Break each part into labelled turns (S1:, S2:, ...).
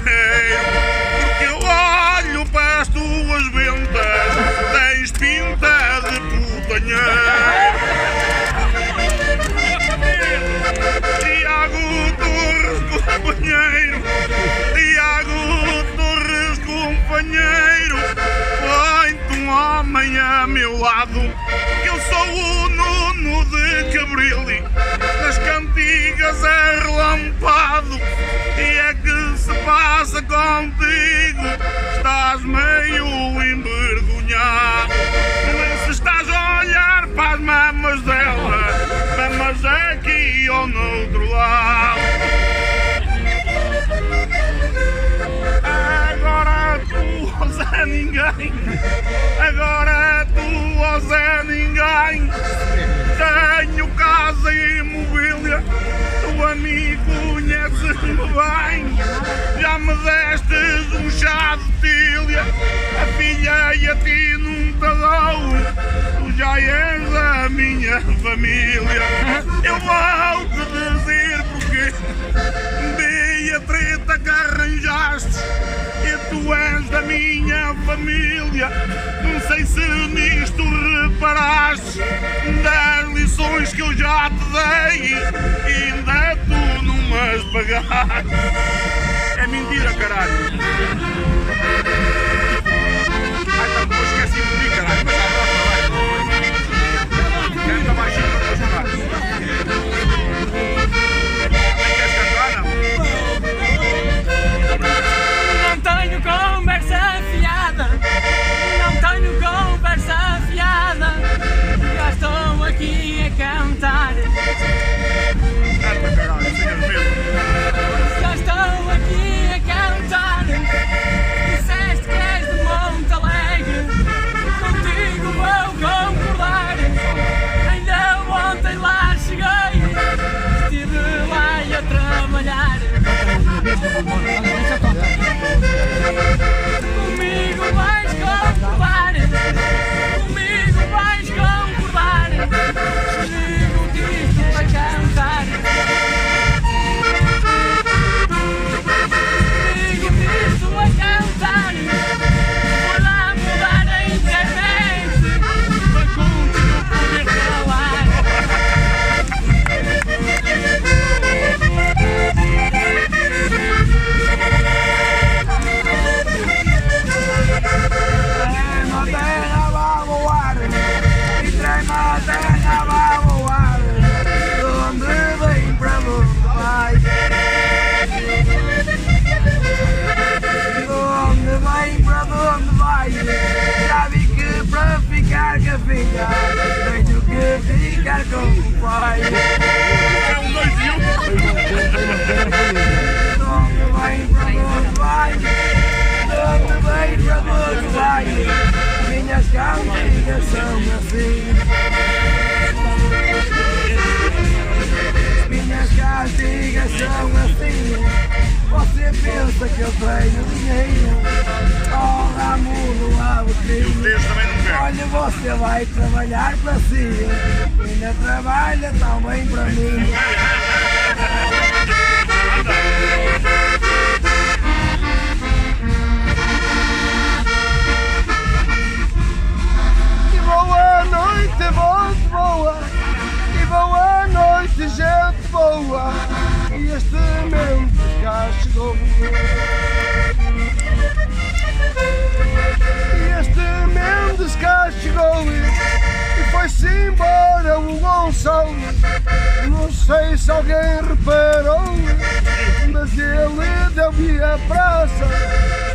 S1: dinheiro. Porque eu olho para as tuas ventas, tens pinta de putanheiro. Tiago Torres, companheiro, Tiago Torres, companheiro, põe-te um homem a meu lado, que eu sou o Nuno de Cabrilli, nas cantigas é relampado. E é que se passa contigo, estás meio envergonhado. Se estás a olhar para as mamas dela, mamas aqui ou no outro lado. Agora tu, ó Zé Ninguém, agora tu, ó Zé Ninguém, tenho casa e mobília, tu a mim conheces-me bem, já me destes um chá de tilha, a filha e a ti não te dou, tu já és da minha família. Eu vou-te dizer porque vi a treta que arranjaste e tu és da minha família. Não sei se nisto reparaste das lições que eu já te dei e ainda tu não me as pagaste. É mentira, caralho. Ai, tá bom, esqueci de mim, caralho. Mas a próxima vai. Canta baixinho para eu jogar. Nem queres cantar, não?
S2: Não tenho conversa fiada, não tenho conversa fiada, já estou aqui a cantar.
S1: Canta, caralho, tenhas medo.
S2: Já estou aqui a cantar. Disseste que és de Monte Alegre, contigo vou concordar. Ainda ontem lá cheguei, estive lá a trabalhar. Comigo vais concordar, comigo vais concordar. Digo que isto vai cantar. Digo que isto vai cantar. Vou lá mudar a internet para contigo poder falar.
S3: Trema terra vai voar, e trema terra vai voar, de onde vem para onde vai. De onde vem para onde vai, já vi que para ficar com a filha, tenho que ficar com o pai.
S1: É um dois e um.
S3: De onde vem para onde vai, de onde vem para onde vai, minhas cantigas são assim. Minhas cantigas são assim. Você pensa que eu tenho dinheiro? Oh, Ramulo, Alvocrinho.
S1: Deus também não quer.
S3: Olha, você vai trabalhar para si, ainda trabalha tão bem para mim. E boa noite, voz boa, e boa noite, gente boa, e este momento cá chegou. E este Mendes cá chegou e foi-se embora o Gonçalo. Não sei se alguém reparou, mas ele deu-me a praça.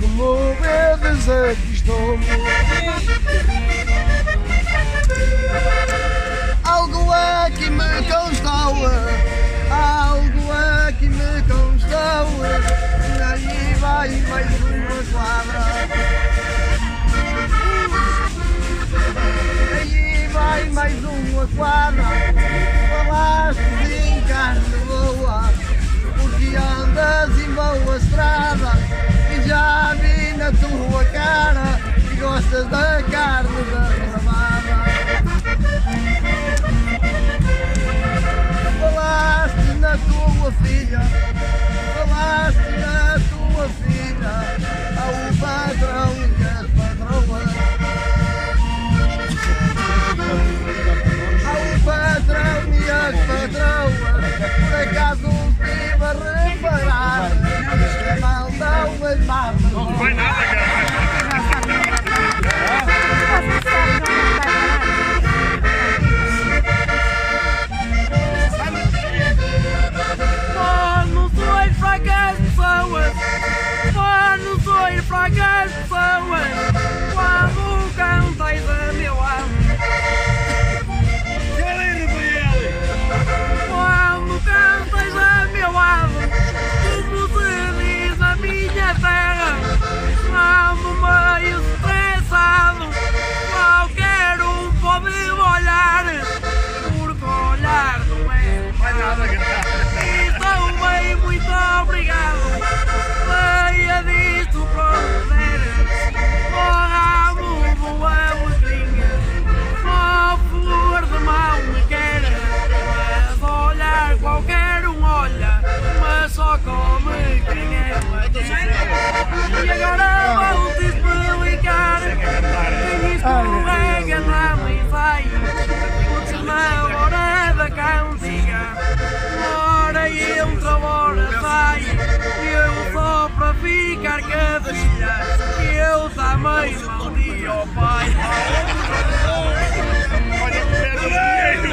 S3: Como vedes, aqui estou. Algo aqui me constou, algo aqui me constou. Aí vai mais uma quadra. Aí vai mais uma quadra. Falaste em carne boa, porque andas em boa estrada. E já vi na tua cara que gostas da carne da rabada. Falaste na tua filha, falaste na tua filha.
S2: as pessoas quando cantais a meu lado. Quando cantas a meu lado, como se diz na minha terra, ando meio estressado, qualquer um pode olhar, porque olhar não é nada. Então bem, muito obrigado, leia disto quando der, no ramo do alecrim, no flor de mão me quer, mas olhar qualquer um olha, mas só come quem é ela. E agora vou-te explicar, quem escorrega na mensagem, porque na hora da cantiga, hora entra, hora sai, eu só para ficar com a filha, eu também maldi ao pai.
S1: Olha, pede o dinheiro.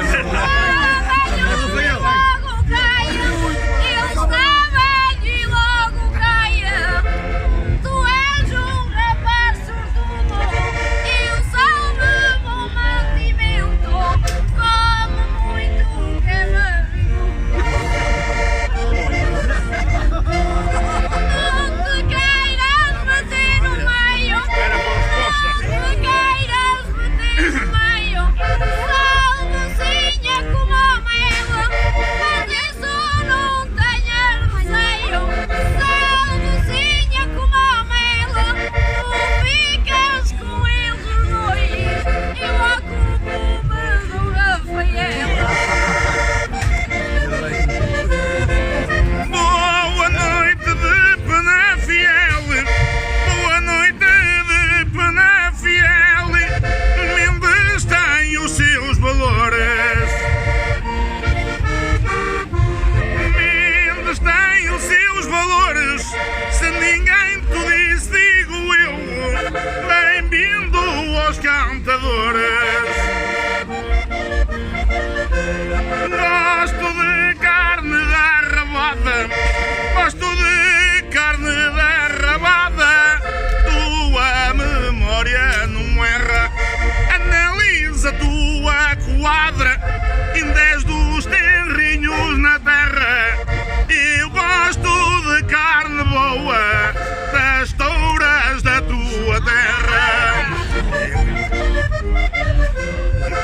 S1: Gosto de carne da rabada, gosto de carne da rabada. Tua memória não erra, analisa a tua quadra, ainda és dos terrinhos na terra. Eu gosto de carne boa, das touras da tua terra.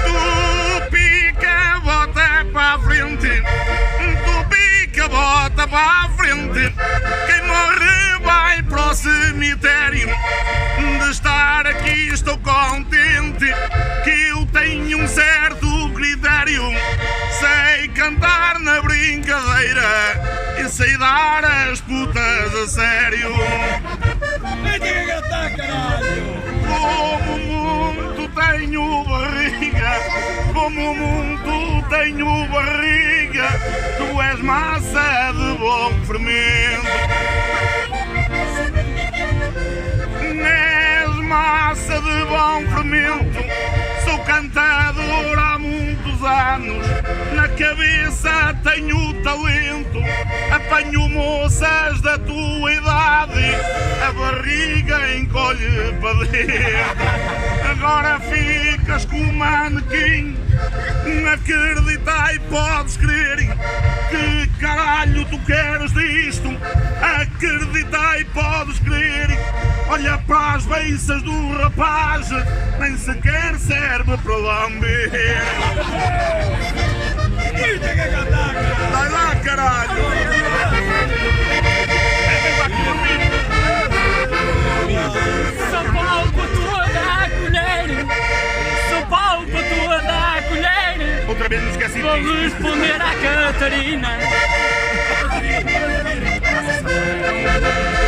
S1: Tu pica, bota para a frente, tu pica, bota para a frente. Quem morre vai para o cemitério. De estar aqui estou contente, que eu tenho um certo critério. Sei cantar na brincadeira e sei dar as putas a sério. Como muito tenho barriga, como muito tenho barriga, tu és massa de bom fermento. És massa de bom fermento, sou cantador há muitos anos, na cabeça tenho talento, apanho moças da tua idade, a barriga encolhe para dentro. Agora ficas com o manequim, acredita e podes crer, que caralho tu queres disto, acredita e podes crer. Olha para as beiças do rapaz, nem sequer serve para lamber. Vai lá, caralho!
S2: São Paulo para tua da colher, São Paulo para tua da colher.
S1: Outra vez me esqueci
S2: Vou
S1: disso.
S2: responder à Catarina.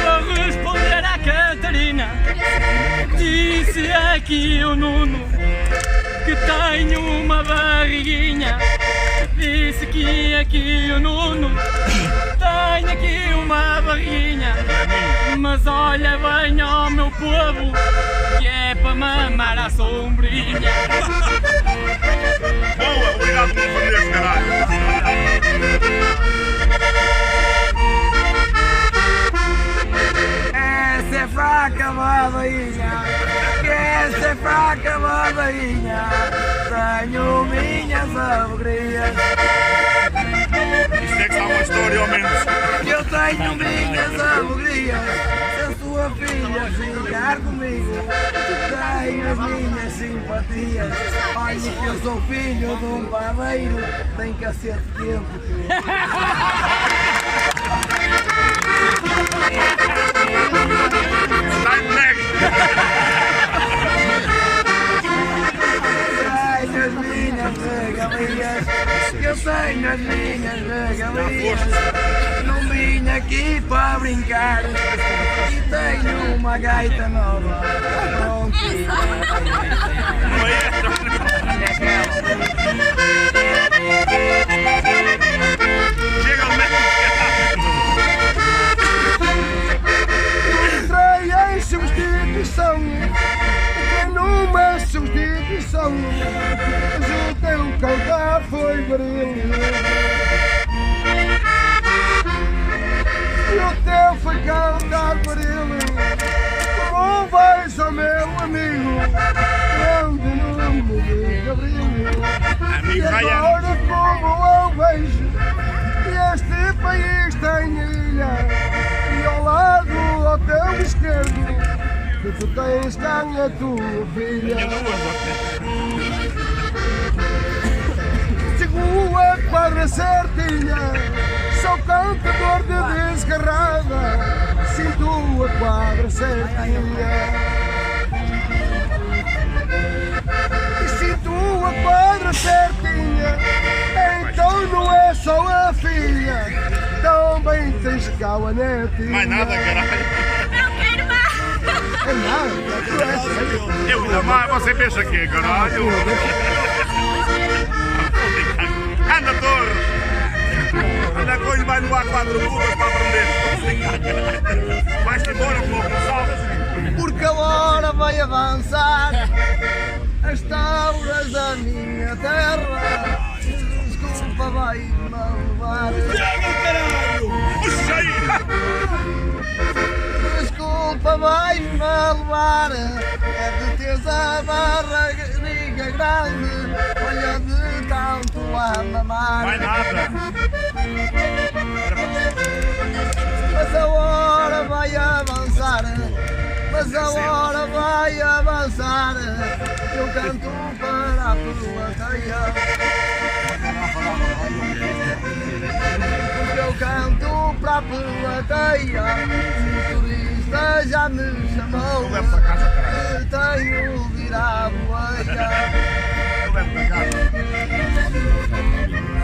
S2: Vou responder à Catarina. Disse aqui o Nuno que tenho uma barriguinha. Disse que aqui o Nuno tem aqui uma barriguinha. Mas olha bem ao meu povo, que é para mamar à sombrinha.
S1: Boa, obrigado por me defender, caralho.
S3: Essa é fraca, mano. ladainha, que essa é fraca ladainha, tenho minhas alegrias.
S1: Isto é que está uma história ao menos.
S3: Eu tenho minhas alegrias, se a sua filha ficar comigo, tenho as minhas simpatias. Olha que eu sou filho de um padeiro, tem cacete de tempo.
S1: Time lag.
S3: Tenho as minhas regalias, que eu tenho as minhas regalias. Não vim aqui para brincar e tenho uma gaita nova. Pronto.
S1: Não é? Chega o médico.
S3: Entrei em substituição, entrei numa substituição, mas o teu cantar foi brilho. E o teu foi cantar brilho, como vais ao meu amigo, grande nome de Gabriel. E
S1: Amigo Ryan.
S3: agora como eu vejo, este país tem ilha, e ao lado, ao teu esquerdo, que tu tens cá a tua filha. Sigo a quadra certinha, sou cantador de desgarrada, sinto a quadra certinha. E sinto a quadra certinha, então não é só a filha, também tens cá a netinha.
S1: Mais nada, caralho.
S3: É nada, tu és.
S1: Eu ainda mais, você pensa aqui, caralho. Anda, Torres. Anda com ele, vai no ar 4 putas para aprender. Vais-te embora, pô, Gonçalves.
S3: Porque a hora vai avançar, as tauras da minha terra, desculpa, vai-me levar.
S1: Puxa aí.
S3: Desculpa, vai-me levar, é de teres a barriga grande, olha de tanto lá mamar.
S1: Vai nada.
S3: Mas a hora vai avançar, mas a hora vai avançar, eu canto para a plateia. Eu canto para a plateia, o turista já me chamou, tenho de ir à boleia.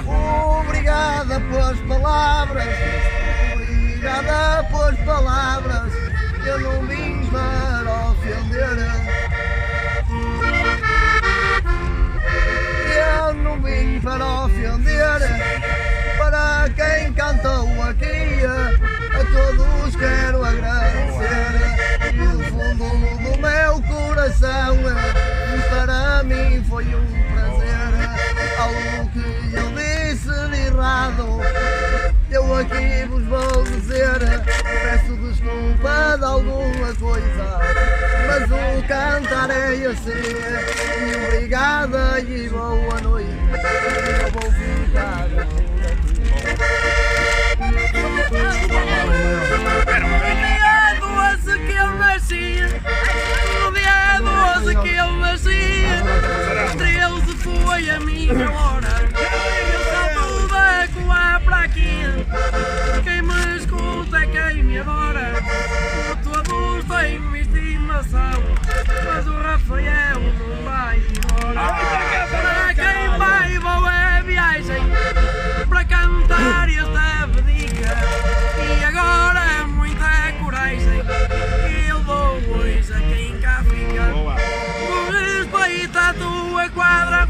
S3: Obrigada pelas palavras, obrigada pelas palavras, eu não vim para ofender. Eu não vim para ofender, para quem cantou aqui, a todos quero agradecer. E do fundo do meu coração, para mim foi um prazer. Algo que eu disse de errado, eu aqui vos vou dizer. Peço desculpa de alguma coisa, mas o cantar é assim. E obrigada e boa noite, eu vou ficar
S2: dia 12 que eu nasci, no dia 12 que eu nasci, 13 foi a minha hora. Eu salto da coa para aqui, quem me escuta é quem me adora. Todos têm estimação, mas o Rafael não vai embora. Para quem vai boa viagem, para cantar esta vedica. E agora muita coragem, eu dou hoje a quem cá fica. Com respeito à tua quadra,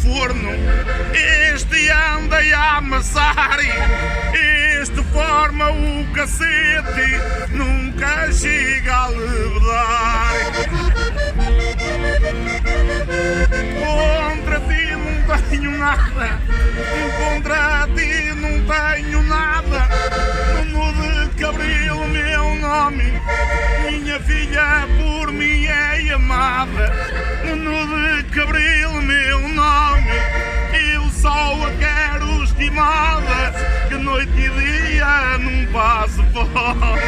S1: forno, este anda a amassar, este forma o cacete, nunca chega a levedar. Contra ti não tenho nada, contra ti não tenho nada. Nuno de Cabril, meu nome, minha filha por mim é amada. Nuno de Cabril, meu nome, eu só a quero estimada, que noite e dia não passo fome.